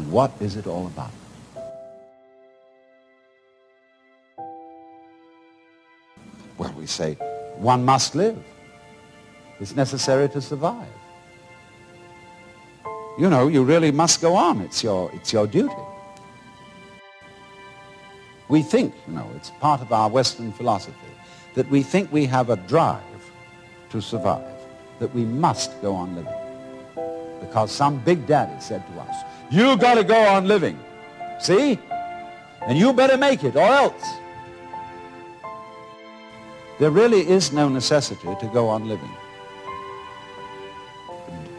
And what is it all about? Well, we say, one must live. It's necessary to survive. You know, you really must go on. It's your duty. We think, you know, it's part of our Western philosophy, that we think we have a drive to survive, that we must go on living. Because some big daddy said to us, you got to go on living, see? And you better make it or else. There really is no necessity to go on living.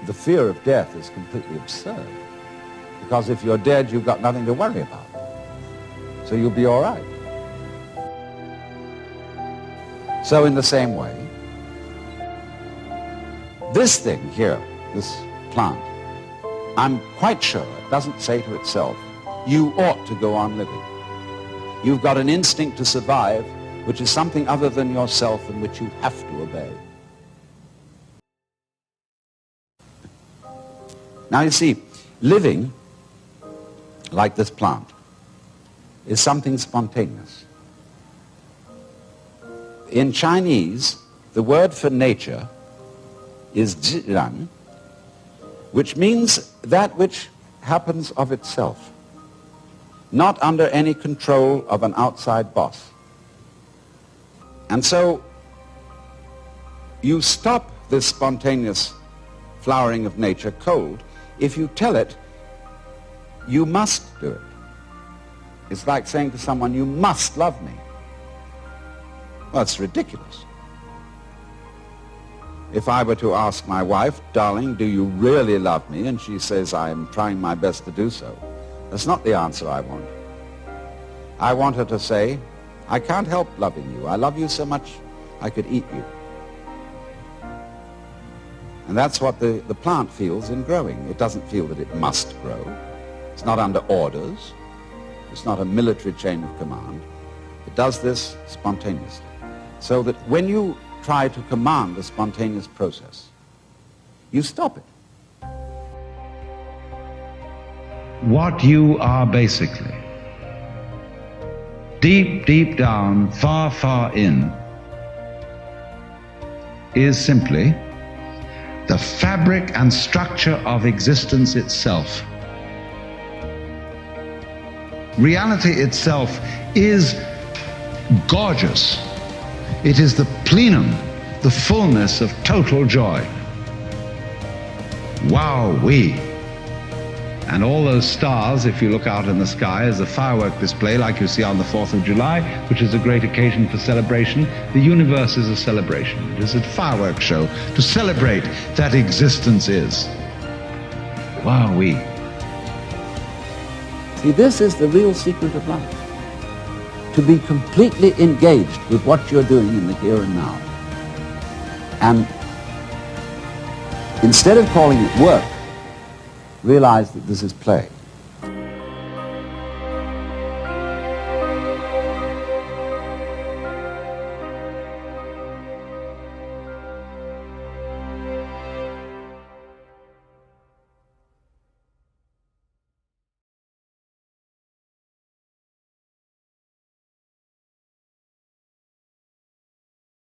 The fear of death is completely absurd. Because if you're dead, you've got nothing to worry about. So you'll be all right. So in the same way, this thing here, this plant, I'm quite sure it doesn't say to itself, you ought to go on living. You've got an instinct to survive, which is something other than yourself and which you have to obey. Now you see, living, like this plant, is something spontaneous. In Chinese, the word for nature is zhiran, which means that which happens of itself, not under any control of an outside boss. And so you stop this spontaneous flowering of nature cold if you tell it you must do it. It's like saying to someone, you must love me. Well, it's ridiculous. If I were to ask my wife, darling, do you really love me? And she says, I'm trying my best to do so. That's not the answer I want. I want her to say, I can't help loving you. I love you so much I could eat you. And that's what the plant feels in growing. It doesn't feel that it must grow. It's not under orders. It's not a military chain of command. It does this spontaneously. So that when you try to command the spontaneous process, you stop it. What you are basically, deep, deep down, far, far in, is simply the fabric and structure of existence itself. Reality itself is gorgeous. It is the plenum, the fullness of total joy. Wow-wee. And all those stars, if you look out in the sky, as a firework display like you see on the 4th of July, which is a great occasion for celebration. The universe is a celebration. It is a fireworks show to celebrate that existence is. Wow-wee. See, this is the real secret of life. To be completely engaged with what you're doing in the here and now. And instead of calling it work, realize that this is play.